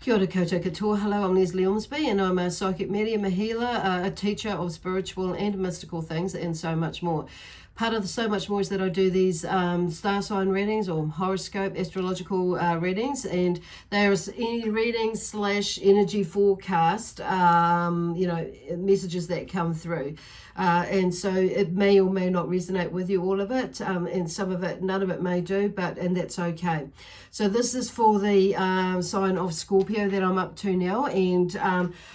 Kia ora koutou katoa. Hello, I'm Lesley Ormsby and I'm a psychic medium, a healer, a teacher of spiritual and mystical things and so much more. Part of the so much more is that I do these star sign readings or horoscope astrological readings, and there's any readings / energy forecast, messages that come through. And so it may or may not resonate with you, all of it, and some of it, none of it may do, and that's okay. So this is for the sign of Scorpio that I'm up to now, and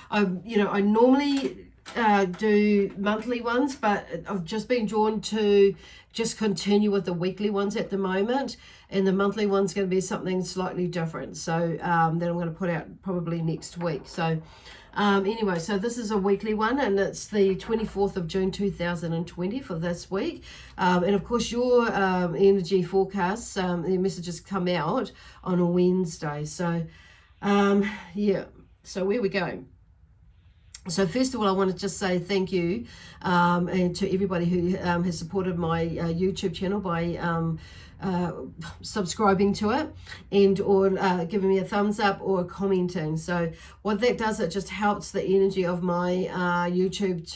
I normally do monthly ones, but I've just been drawn to just continue with the weekly ones at the moment, and the monthly one's going to be something slightly different, so that I'm going to put out probably next week. So anyway, so this is a weekly one, and it's the 24th of June 2020 for this week, and of course your energy forecasts, the messages come out on a Wednesday. So so where we go. So first of all, I want to just say thank you and to everybody who has supported my YouTube channel by subscribing to it and or giving me a thumbs up or commenting. So what that does, it just helps the energy of my YouTube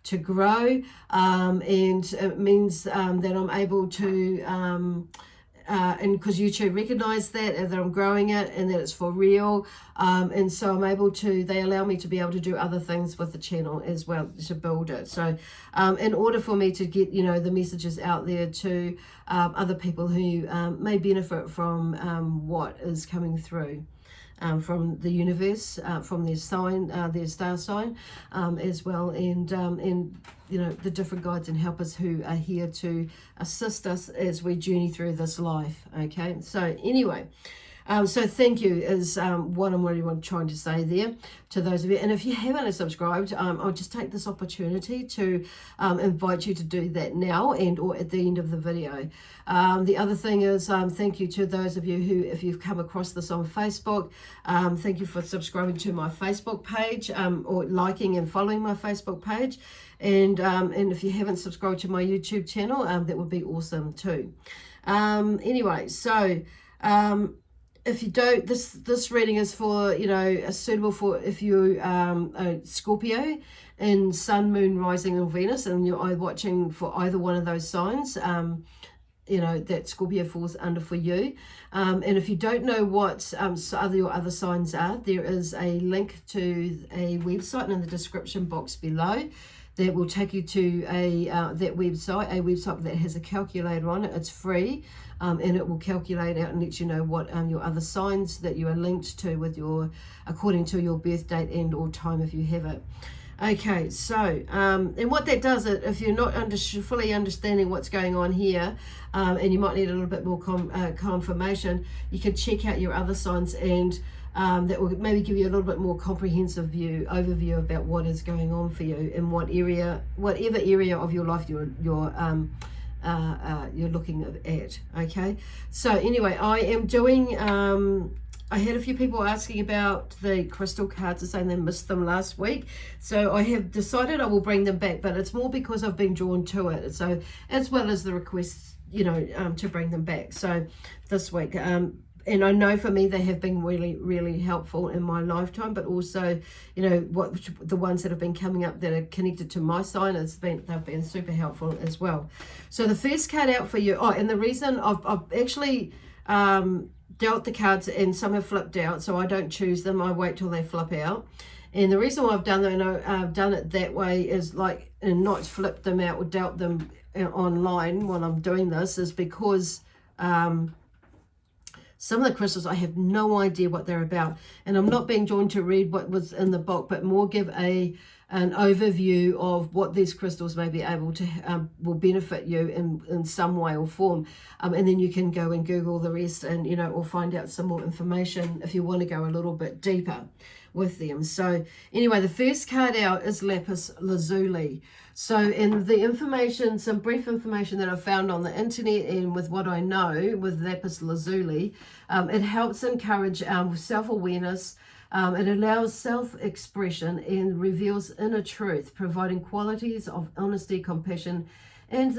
to grow, and it means that I'm able to and because YouTube recognize that I'm growing it and that it's for real, and so I'm able to, they allow me to be able to do other things with the channel as well to build it. So in order for me to get the messages out there to other people who may benefit from what is coming through from the universe, from their sign, their star sign, as well, and the different guides and helpers who are here to assist us as we journey through this life. Okay, so anyway, so thank you is what I'm really trying to say there to those of you. And if you haven't subscribed, I'll just take this opportunity to invite you to do that now and or at the end of the video. The other thing is thank you to those of you who, if you've come across this on Facebook, thank you for subscribing to my Facebook page, or liking and following my Facebook page. And if you haven't subscribed to my YouTube channel, that would be awesome too. Anyway, so if you don't, this reading is for, suitable for if you a Scorpio in Sun, Moon, Rising, or Venus, and you're watching for either one of those signs, that Scorpio falls under for you. And if you don't know what your other signs are, there is a link to a website in the description box below that will take you to that website that has a calculator on it. It's free, and it will calculate out and let you know what your other signs that you are linked to with according to your birth date and or time if you have it. Okay, so and what that does, if you're not fully understanding what's going on here, and you might need a little bit more confirmation, you can check out your other signs, and that will maybe give you a little bit more comprehensive overview about what is going on for you in whatever area of your life you're looking at. Okay, so anyway, I am doing I had a few people asking about the crystal cards and saying they missed them last week, so I have decided I will bring them back, but it's more because I've been drawn to it, so as well as the requests to bring them back. So this week, and I know for me they have been really, really helpful in my lifetime, but also, the ones that have been coming up that are connected to my sign, they've been super helpful as well. So the first card out for you, and the reason I've actually dealt the cards and some have flipped out, so I don't choose them, I wait till they flip out. And the reason why I've done that, and I've done it that way, is and not flipped them out or dealt them online while I'm doing this, is because some of the crystals I have no idea what they're about, and I'm not being drawn to read what was in the book, but more give an overview of what these crystals may be able to will benefit you in some way or form, and then you can go and Google the rest and or find out some more information if you want to go a little bit deeper with them. So anyway, the first card out is lapis lazuli. So in the information, some brief information that I found on the internet and with what I know with lapis lazuli, it helps encourage self-awareness. It allows self-expression and reveals inner truth, providing qualities of honesty, compassion, and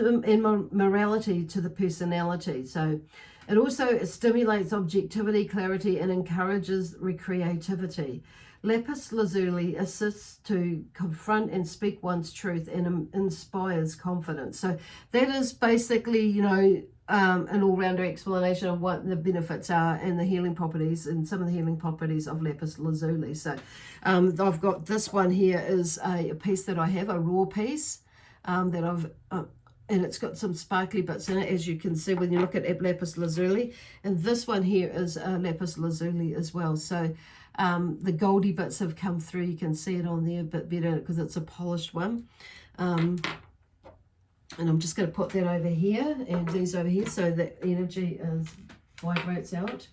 morality to the personality. So It also stimulates objectivity, clarity, and encourages creativity. Lapis lazuli assists to confront and speak one's truth and inspires confidence. So that is basically, you know, an all-rounder explanation of what the benefits are and the healing properties and some of the healing properties of lapis lazuli. So I've got this one here is a piece that I have, a raw piece that I've and it's got some sparkly bits in it, as you can see when you look at lapis lazuli. And this one here is lapis lazuli as well. So the goldy bits have come through. You can see it on there a bit better because it's a polished one. And I'm just going to put that over here and these over here so the energy vibrates out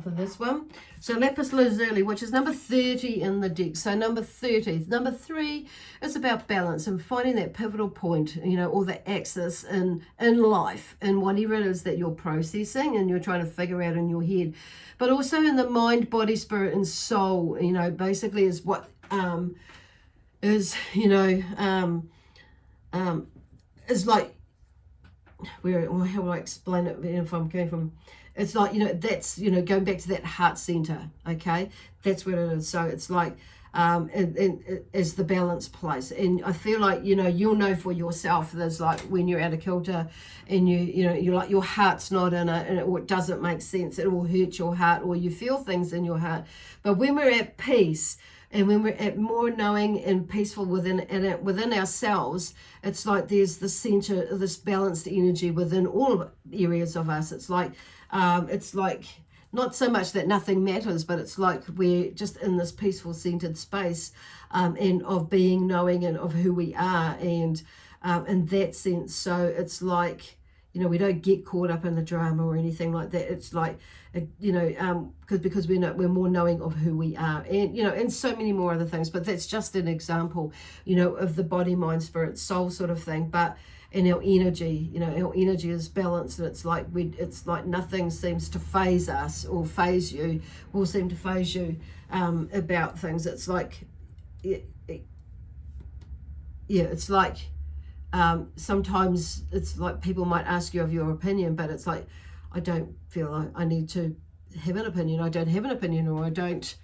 for this one. So lapis lazuli, which is number 30 in the deck. So number 30. Number 3 is about balance and finding that pivotal point, you know, or the axis in life and whatever it is that you're processing and you're trying to figure out in your head. But also in the mind, body, spirit, and soul, you know, basically is what is, you know, is like, how will I explain it if I'm going from, it's like, you know, that's, you know, going back to that heart center, okay? That's what it is. So it's like, is the balance place. And I feel like, you know, you'll know for yourself, there's like when you're out of kilter and you know, you're like, your heart's not in it, and it doesn't make sense. It will hurt your heart, or you feel things in your heart. But when we're at peace, and when we're at more knowing and peaceful within ourselves, it's like there's the center of this balanced energy within all areas of us. It's like not so much that nothing matters, but it's like we're just in this peaceful centered space and of being knowing and of who we are, and in that sense. So it's like, you know, we don't get caught up in the drama or anything like that. It's like, you know, because we're more knowing of who we are, and, you know, and so many more other things. But that's just an example, you know, of the body, mind, spirit, soul sort of thing. But in our energy, you know, our energy is balanced, and it's like nothing seems to phase us or phase you, will seem to phase you about things. It's like, yeah, it's like, sometimes it's like people might ask you of your opinion, but it's like, I don't feel like I need to have an opinion. I don't have an opinion, or I don't,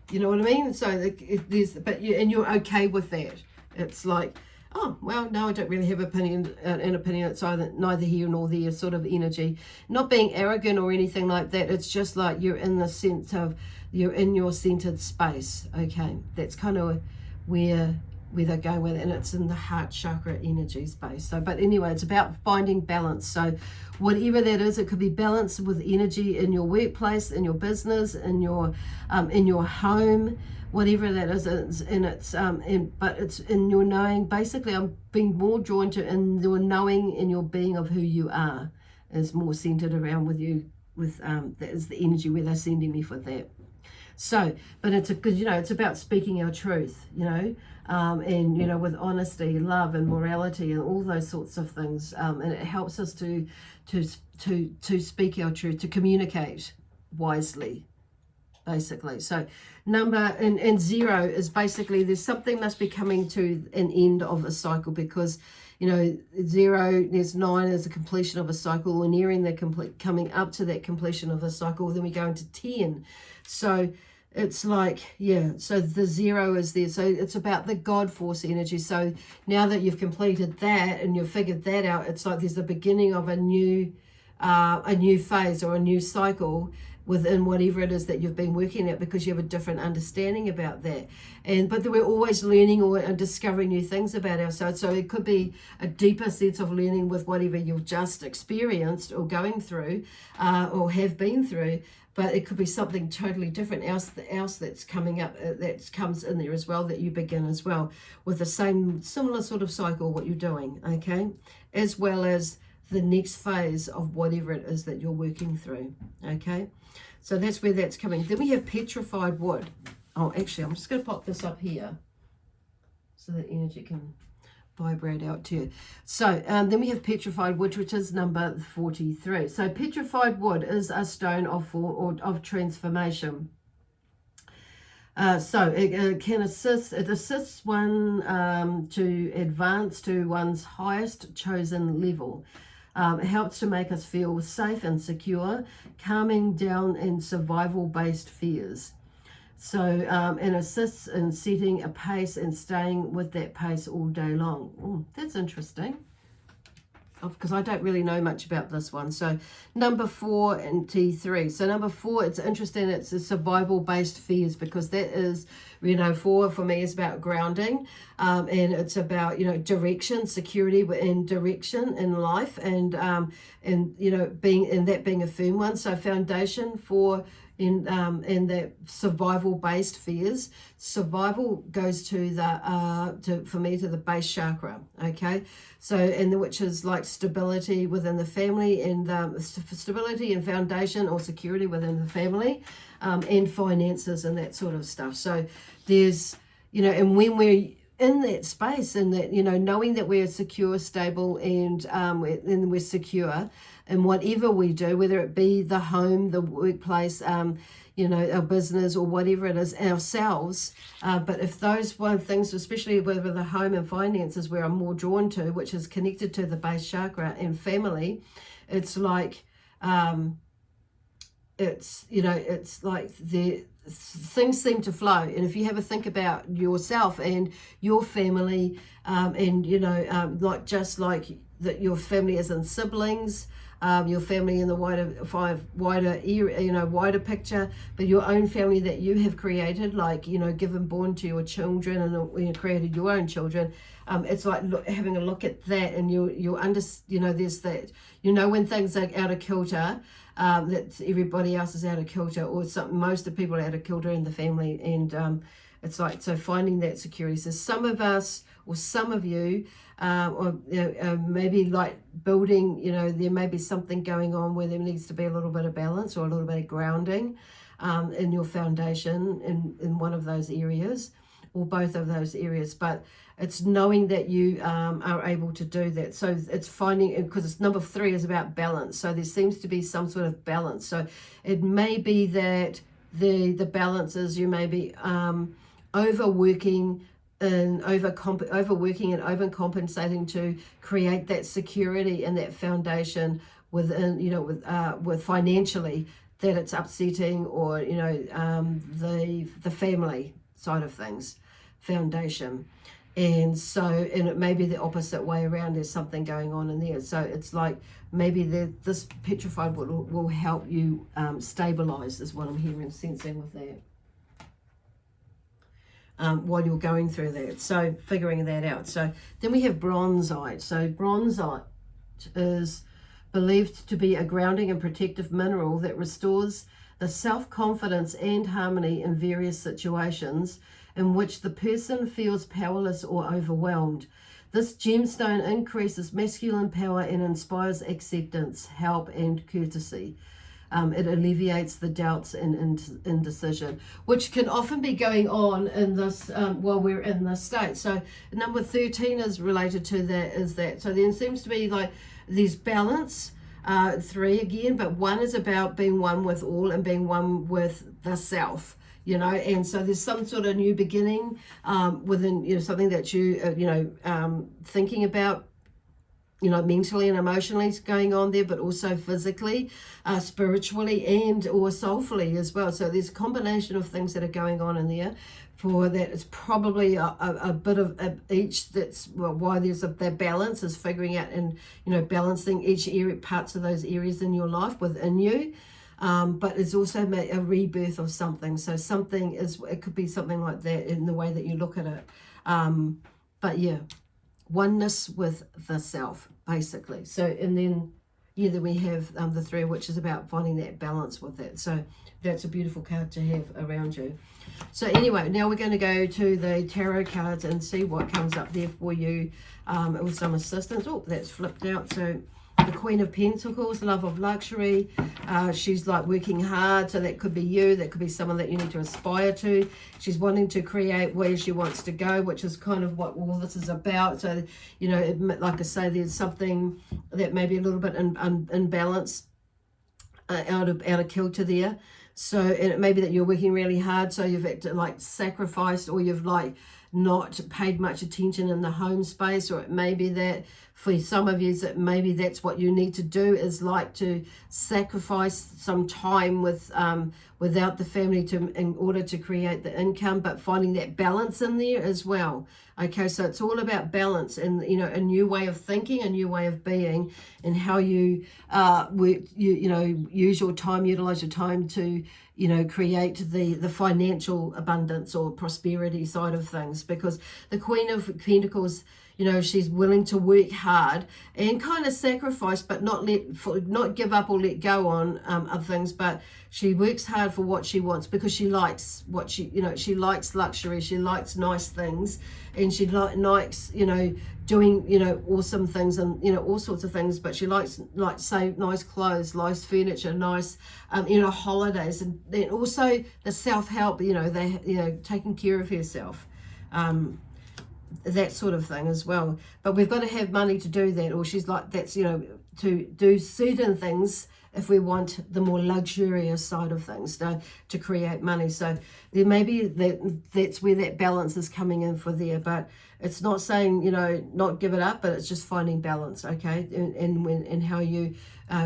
you know what I mean? So and you're okay with that. It's like, oh, well, no, I don't really have an opinion. It's either neither here nor there sort of energy. Not being arrogant or anything like that. It's just like you're in the sense of, you're in your centered space. Okay, that's kind of where they're going with it, and it's in the heart chakra energy space. So, but anyway, it's about finding balance. So whatever that is, it could be balance with energy in your workplace, in your business, in your home, whatever that is. And it's but it's in your knowing. Basically, I'm being more drawn to in your knowing, in your being of who you are, is more centered around with you. With that is the energy where they're sending me for that. So, but it's because, you know, it's about speaking our truth, you know, and, you know, with honesty, love, and morality, and all those sorts of things, and it helps us to speak our truth, to communicate wisely, basically. So and 0 is basically, there's something must be coming to an end of a cycle, because, you know, 0, there's 9 is the completion of a cycle, and nearing the coming up to that completion of a cycle. Then we go into 10. So it's like, yeah, so the 0 is there. So it's about the God force energy. So now that you've completed that and you've figured that out, it's like there's the beginning of a new phase or a new cycle within whatever it is that you've been working at, because you have a different understanding about that. But we're always learning or discovering new things about ourselves. So it could be a deeper sense of learning with whatever you've just experienced or going through or have been through. But it could be something totally different else that's coming up, that comes in there as well, that you begin as well with the similar sort of cycle, what you're doing, okay? As well as the next phase of whatever it is that you're working through, okay? So that's where that's coming. Then we have petrified wood. Oh, actually, I'm just going to pop this up here so that energy can vibrate out to you. So then we have petrified wood, which is number 43. So petrified wood is a stone of transformation. So it can assists one to advance to one's highest chosen level. It helps to make us feel safe and secure, calming down in survival-based fears. So, and assists in setting a pace and staying with that pace all day long. Ooh, that's interesting, because I don't really know much about this one. So number 4 and T3. So number 4, it's interesting. It's a survival-based fears, because that is, 4 for me is about grounding, and it's about, direction, security and direction in life, and being a firm one. So foundation for in that survival-based fears. Survival goes to the for me to the base chakra. Okay, so which is like stability within the family, and stability and foundation or security within the family, and finances and that sort of stuff. So there's and when we're in that space, and that knowing that we're secure, stable, and we're secure in whatever we do, whether it be the home, the workplace, our business, or whatever it is, ourselves. But if those one things, especially with the home and finances, where I'm more drawn to, which is connected to the base chakra and family, it's like it's like the things seem to flow. And if you have a think about yourself and your family, like just like that, your family as in siblings, your family in the wider area, wider picture, but your own family that you have created, like given born to your children, and created your own children. It's like having a look at that, and you there's that, when things are out of kilter, that everybody else is out of kilter, or most of the people are out of kilter in the family, and it's like, so finding that security. So some of us, or some of you, or maybe like building, there may be something going on where there needs to be a little bit of balance or a little bit of grounding in your foundation in one of those areas, or both of those areas. But it's knowing that you are able to do that. So it's finding, because it's number 3 is about balance. So there seems to be some sort of balance. So it may be that the balance is, you may be overworking and overcompensating to create that security and that foundation within, with financially, that it's upsetting, or the family side of things, foundation. And so, and it may be the opposite way around. There's something going on in there. So it's like maybe this petrified will help you stabilize, is what I'm hearing, sensing with that. While you're going through that, so figuring that out. So then we have bronzite. So bronzite is believed to be a grounding and protective mineral that restores the self-confidence and harmony in various situations in which the person feels powerless or overwhelmed. This gemstone increases masculine power and inspires acceptance, help, and courtesy. It alleviates the doubts and indecision, which can often be going on in this while we're in this state. So number 13 is related to that. So there seems to be like there's balance, 3 again, but 1 is about being one with all and being one with the self. And so there's some sort of new beginning within, something that you, thinking about, mentally and emotionally going on there, but also physically, spiritually, and or soulfully as well. So there's a combination of things that are going on in there. For that, it's probably a bit of each. That's why there's that balance, is figuring out and balancing each area, parts of those areas in your life within you. But it's also a rebirth of something. So it could be something like that in the way that you look at it. But yeah, oneness with the self, basically. So, and then we have the 3, which is about finding that balance with it. So that's a beautiful card to have around you. So anyway, now we're going to go to the tarot cards and see what comes up there for you with some assistance. Oh, that's flipped out. So the Queen of Pentacles, love of luxury. She's like working hard, so that could be you. That could be someone that you need to aspire to. She's wanting to create where she wants to go, which is kind of what all this is about. So, like I say, there's something that may be a little bit imbalanced, out of kilter there. So, and it may be that you're working really hard, so you've had to like sacrifice, or you've like not paid much attention in the home space, or it may be that for some of you, that maybe that's what you need to do, is like to sacrifice some time with without the family in order to create the income, but finding that balance in there as well. Okay, so it's all about balance and, you know, a new way of thinking, a new way of being, and how you use your time, utilize your time to, you know, create the financial abundance or prosperity side of things. Because the Queen of Pentacles, you know, she's willing to work hard and kind of sacrifice, but not give up or let go on other things. But she works hard for what she wants, because she likes what she likes luxury, she likes nice things, and she likes, you know, doing, you know, awesome things and, you know, all sorts of things. But she likes, like, say, nice clothes, nice furniture, nice, you know, holidays, and then also the self-help, you know, taking care of herself. That sort of thing as well. But we've got to have money to do that, or she's like, that's, you know, to do certain things if we want the more luxurious side of things to create money. So there may be that's where that balance is coming in for there. But it's not saying, you know, not give it up, but it's just finding balance, okay, and how you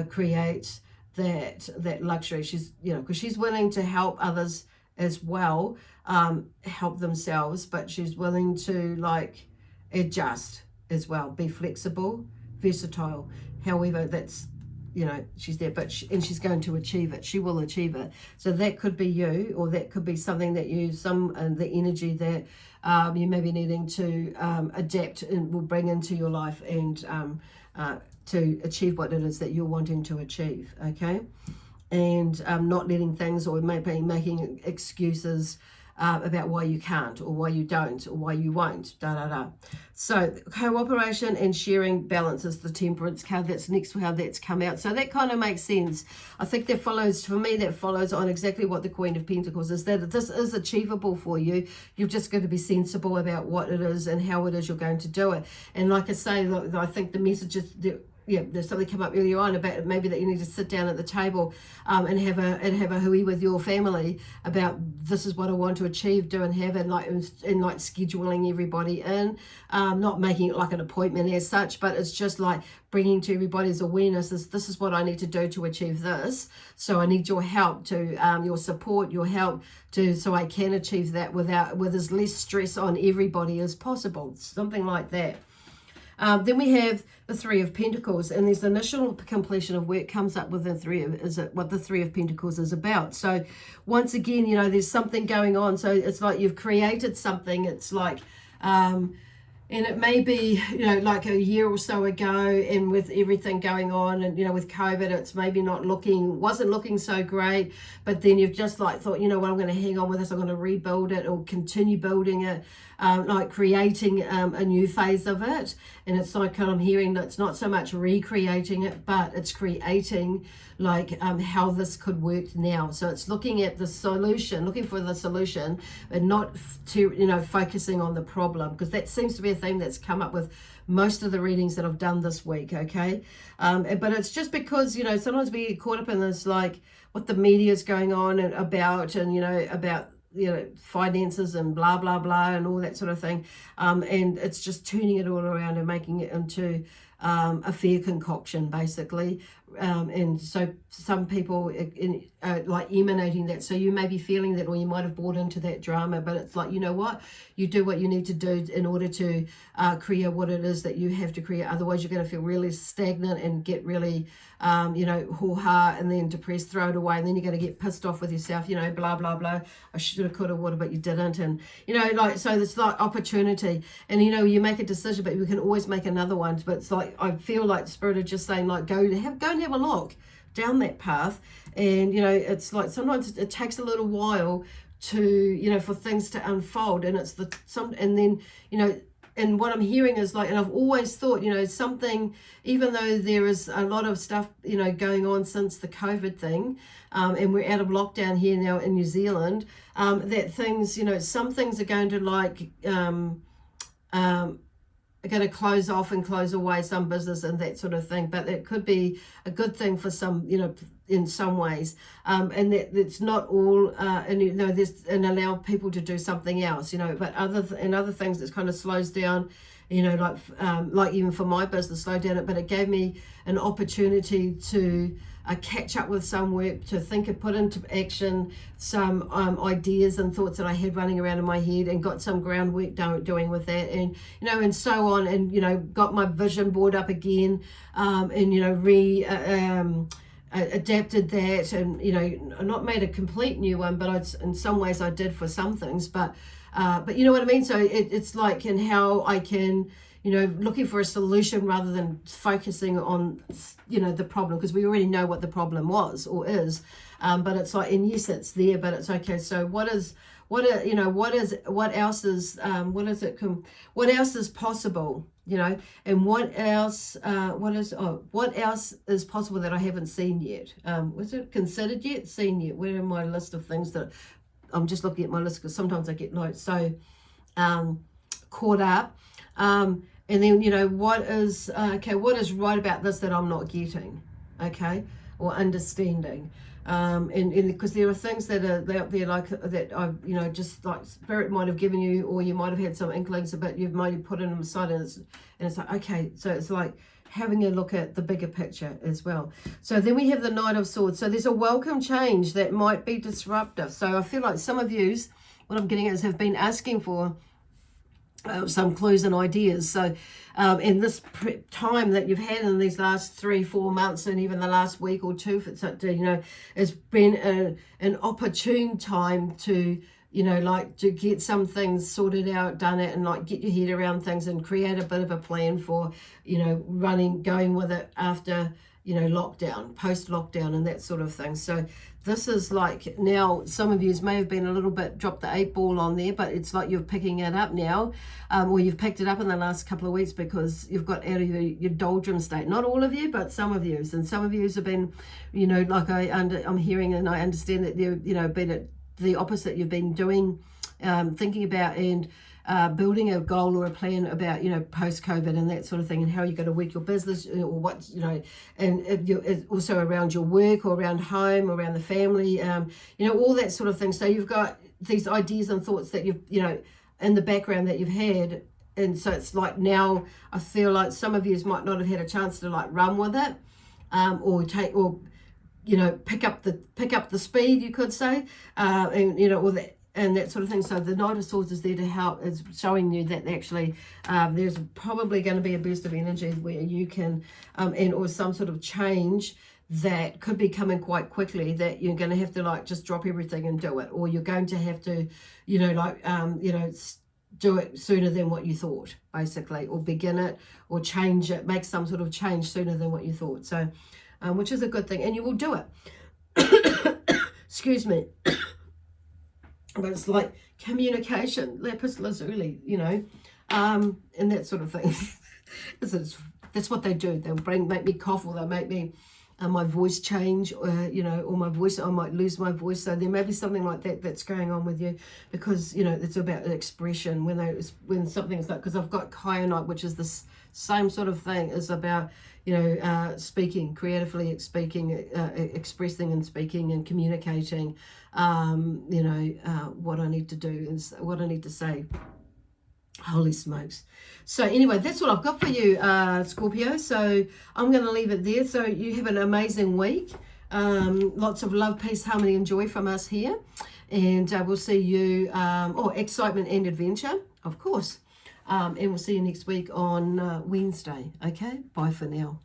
create that luxury. She's, you know, because she's willing to help others as well, help themselves, but she's willing to, like, adjust as well, be flexible, versatile. However, that's, you know, she's there, but and she's going to achieve it. She will achieve it. So that could be you, or that could be something that you, the energy that you may be needing to adapt and will bring into your life, and to achieve what it is that you're wanting to achieve, okay? And not letting things, or maybe making excuses about why you can't, or why you don't, or why you won't, So cooperation and sharing balance is the Temperance card. That's next how that's come out. So that kind of makes sense. I think that follows, for me, that follows on exactly what the Queen of Pentacles is, that this is achievable for you. You've just got to be sensible about what it is and how it is you're going to do it. And like I say, look, I think the message is that, yeah, there's something come up earlier on about maybe that you need to sit down at the table and have a hui with your family about, this is what I want to achieve, do and have, and like scheduling everybody in, not making it like an appointment as such, but it's just like bringing to everybody's awareness, this is what I need to do to achieve this. So I need your help to your support, your help to, so I can achieve that with as less stress on everybody as possible, something like that. Then we have the Three of Pentacles, and this initial completion of work comes up with what the Three of Pentacles is about. So once again, you know, there's something going on. So it's like you've created something. It's like, and it may be, you know, like a year or so ago, and with everything going on, and, you know, with COVID, it's maybe wasn't looking so great, but then you've just like thought, you know what, I'm going to hang on with this, I'm going to rebuild it or continue building it, like creating a new phase of it. And it's like, I'm hearing that it's not so much recreating it, but it's creating like how this could work now. So it's looking at the solution, looking for the solution, and not to, you know, focusing on the problem, because that seems to be a theme that's come up with most of the readings that I've done this week, okay? But it's just because, you know, sometimes we get caught up in this, like what the media is going on about, and, you know, about, you know, finances and blah blah blah and all that sort of thing, and it's just turning it all around and making it into a fear concoction, basically. And so some people like emanating that. So you may be feeling that, or you might have bought into that drama, but it's like, you know what, you do what you need to do in order to create what it is that you have to create. Otherwise you're going to feel really stagnant and get really you know, hoo-ha, and then depressed, throw it away, and then you're going to get pissed off with yourself, you know, blah blah blah, I should have, could have, would have, but you didn't. And, you know, like, so it's like opportunity, and, you know, you make a decision, but you can always make another one. But it's like, I feel like Spirit is just saying, like, go and have a look down that path. And, you know, it's like sometimes it takes a little while to, you know, for things to unfold, and it's and then, you know, and what I'm hearing is like, and I've always thought, you know, something, even though there is a lot of stuff, you know, going on since the COVID thing, and we're out of lockdown here now in New Zealand, that things, you know, some things are going to like, are going to close off and close away, some business and that sort of thing. But it could be a good thing for some, you know, in some ways, and that it's not all, and, you know, there's, and allow people to do something else, you know. But other things, it kind of slows down, you know, like even for my business, slow down, but it gave me an opportunity to catch up with some work, to think and put into action some ideas and thoughts that I had running around in my head, and got some groundwork doing with that, and you know, and so on, and you know, got my vision board up again, and you know, adapted that, and you know, not made a complete new one, but in some ways I did for some things, but you know what I mean. So it's like, in how I can, you know, looking for a solution rather than focusing on, you know, the problem, because we already know what the problem was or is, but it's like, and yes, it's there, but it's okay. So what else is possible, you know, and what else is possible that I haven't seen yet? Was it considered yet, seen yet? Where are my list of things that I'm just looking at my list, because sometimes I get so caught up. And then, you know, what is right about this that I'm not getting, okay, or understanding, and because there are things that are out there, like that I've, you know, just like Spirit might have given you, or you might have had some inklings, but you've maybe put them aside, and it's like, okay, so it's like having a look at the bigger picture as well. So then we have the Knight of Swords. So there's a welcome change that might be disruptive. So I feel like some of yous, what I'm getting is, have been asking for some clues and ideas. So in this time that you've had in these last 3-4 months, and even the last week or two, you know, it's been an opportune time to, you know, like to get some things sorted out, done it, and like get your head around things and create a bit of a plan for, you know, going with it after, you know, lockdown, post-lockdown, and that sort of thing. So this is like, now some of you may have been a little bit, dropped the 8 ball on there, but it's like you're picking it up now, or you've picked it up in the last couple of weeks, because you've got out of your doldrum state. Not all of you, but some of you. And some of you have been, you know, like I'm hearing, and I understand that they've, you know, been at the opposite. You've been doing, thinking about and building a goal or a plan about, you know, post-COVID and that sort of thing, and how you're going to work your business, or what, you know, and also around your work, or around home, or around the family, you know, all that sort of thing. So you've got these ideas and thoughts that you've, you know, in the background that you've had, and so it's like, now I feel like some of you might not have had a chance to like run with it, or you know, pick up the speed, you could say, and you know, or that, and that sort of thing. So the Knight of Swords is there to help, is showing you that actually there's probably going to be a burst of energy where you can, or some sort of change that could be coming quite quickly, that you're going to have to like just drop everything and do it, or you're going to have to, you know, like, you know, do it sooner than what you thought, basically, or begin it, or change it, make some sort of change sooner than what you thought. So, which is a good thing, and you will do it. Excuse me. But it's like communication, lapis lazuli, you know, and that sort of thing. That's what they do. They'll make me cough, or they'll make me my voice change, or, you know, or my voice, I might lose my voice. So there may be something like that that's going on with you, because, you know, it's about expression. When something's like, because I've got kyanite, which is this same sort of thing, is about, you know, speaking, creatively speaking, expressing and speaking and communicating, you know, what I need to do and what I need to say. Holy smokes. So anyway, that's what I've got for you, Scorpio. So I'm going to leave it there. So you have an amazing week. Lots of love, peace, harmony, and joy from us here. And we'll see you, excitement and adventure, of course. And we'll see you next week on Wednesday. Okay, bye for now.